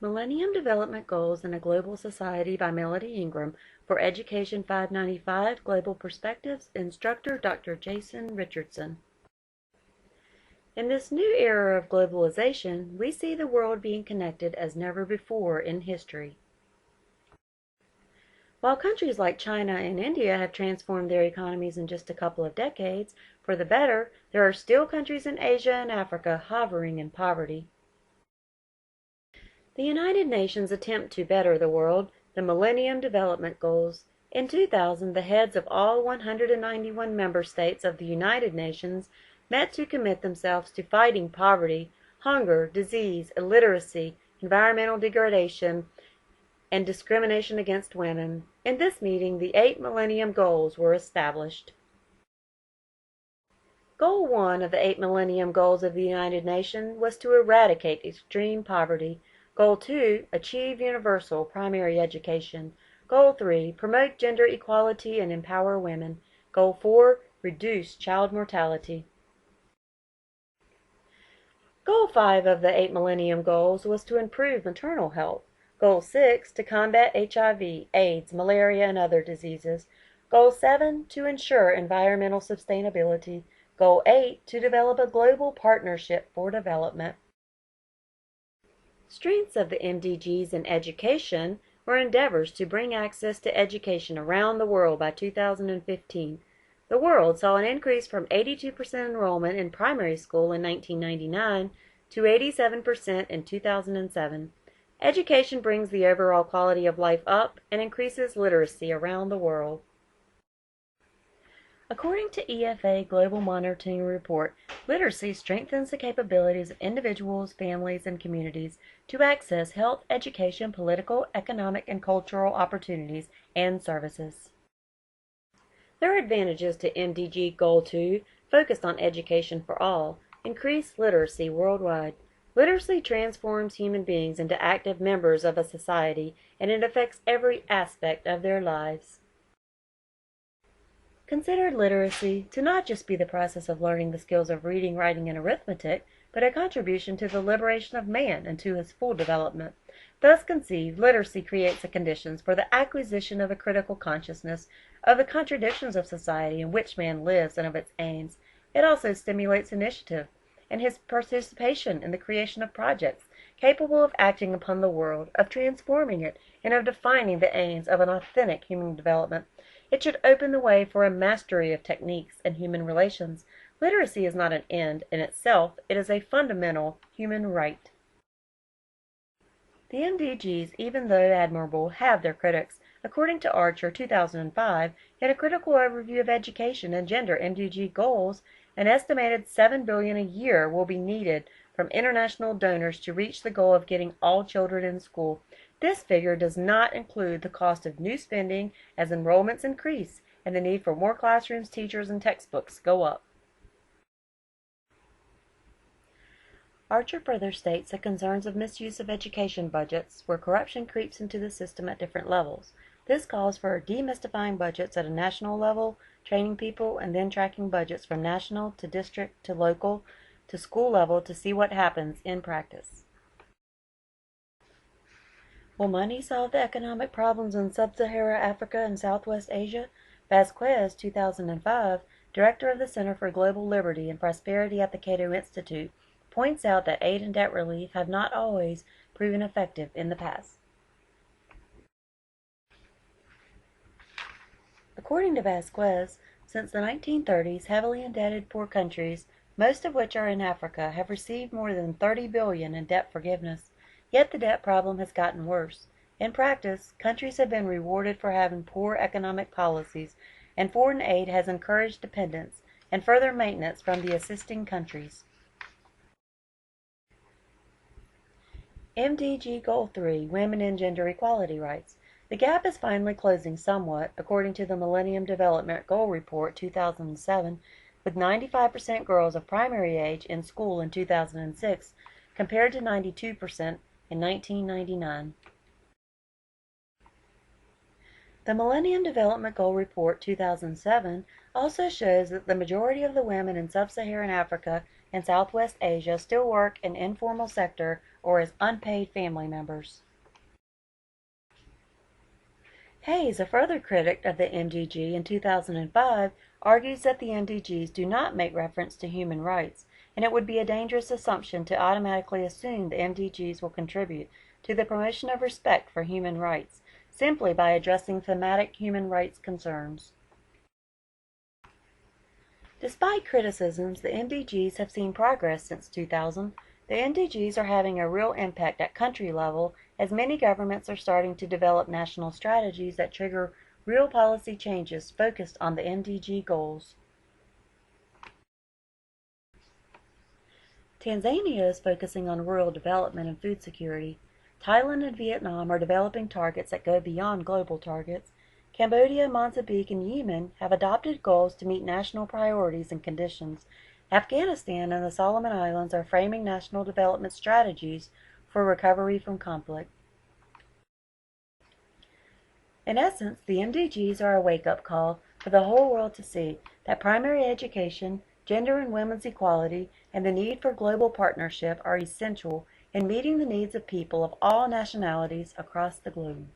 Millennium Development Goals in a Global Society by Melody Ingram for Education 595 Global Perspectives, instructor Dr. Jason Richardson. In this new era of globalization, we see the world being connected as never before in history. While countries like China and India have transformed their economies in just a couple of decades for the better, there are still countries in Asia and Africa hovering in poverty. The United Nations attempt to better the world, the Millennium Development Goals. In 2000, the heads of all 191 member states of the United Nations met to commit themselves to fighting poverty, hunger, disease, illiteracy, environmental degradation, and discrimination against women. In this meeting, the 8 Millennium Goals were established. Goal 1 of the 8 Millennium Goals of the United Nations was to eradicate extreme poverty. Goal 2, achieve universal primary education. Goal 3, promote gender equality and empower women. Goal 4, reduce child mortality. Goal 5 of the 8 Millennium Goals was to improve maternal health. Goal 6, to combat HIV, AIDS, malaria, and other diseases. Goal 7, to ensure environmental sustainability. Goal 8, to develop a global partnership for development. Strengths of the MDGs in education were endeavors to bring access to education around the world by 2015. The world saw an increase from 82% enrollment in primary school in 1999 to 87% in 2007. Education brings the overall quality of life up and increases literacy around the world. According to EFA Global Monitoring Report, literacy strengthens the capabilities of individuals, families, and communities to access health, education, political, economic, and cultural opportunities and services. There are advantages to MDG Goal 2, focused on education for all, increased literacy worldwide. Literacy transforms human beings into active members of a society, and it affects every aspect of their lives. Consider literacy to not just be the process of learning the skills of reading, writing, and arithmetic, but a contribution to the liberation of man and to his full development. Thus conceived, literacy creates the conditions for the acquisition of a critical consciousness of the contradictions of society in which man lives and of its aims. It also stimulates initiative and his participation in the creation of projects capable of acting upon the world, of transforming it, and of defining the aims of an authentic human development. It should open the way for a mastery of techniques and human relations. Literacy is not an end in itself, it is a fundamental human right. The MDGs, even though admirable, have their critics. According to Archer 2005, in a critical overview of education and gender MDG goals, an estimated $7 billion a year will be needed from international donors to reach the goal of getting all children in school. This figure does not include the cost of new spending as enrollments increase and the need for more classrooms, teachers, and textbooks go up. Archer further states that concerns of misuse of education budgets, where corruption creeps into the system at different levels. This calls for demystifying budgets at a national level, training people, and then tracking budgets from national to district to local to school level to see what happens in practice. Will money solve the economic problems in Sub-Saharan Africa and Southwest Asia? Vasquez, 2005, director of the Center for Global Liberty and Prosperity at the Cato Institute, points out that aid and debt relief have not always proven effective in the past. According to Vasquez, since the 1930s, heavily indebted poor countries, most of which are in Africa, have received more than $30 billion in debt forgiveness. Yet the debt problem has gotten worse. In practice, countries have been rewarded for having poor economic policies, and foreign aid has encouraged dependence and further maintenance from the assisting countries. MDG Goal 3, Women and Gender Equality Rights. The gap is finally closing somewhat, according to the Millennium Development Goal Report 2007, with 95% girls of primary age in school in 2006, compared to 92% in 1999. The Millennium Development Goal Report 2007 also shows that the majority of the women in Sub-Saharan Africa in Southwest Asia still work in informal sector or as unpaid family members. Hayes, a further critic of the MDG in 2005, argues that the MDGs do not make reference to human rights, and it would be a dangerous assumption to automatically assume the MDGs will contribute to the promotion of respect for human rights, simply by addressing thematic human rights concerns. Despite criticisms, the MDGs have seen progress since 2000. The MDGs are having a real impact at country level as many governments are starting to develop national strategies that trigger real policy changes focused on the MDG goals. Tanzania is focusing on rural development and food security. Thailand and Vietnam are developing targets that go beyond global targets. Cambodia, Mozambique, and Yemen have adopted goals to meet national priorities and conditions. Afghanistan and the Solomon Islands are framing national development strategies for recovery from conflict. In essence, the MDGs are a wake-up call for the whole world to see that primary education, gender and women's equality, and the need for global partnership are essential in meeting the needs of people of all nationalities across the globe.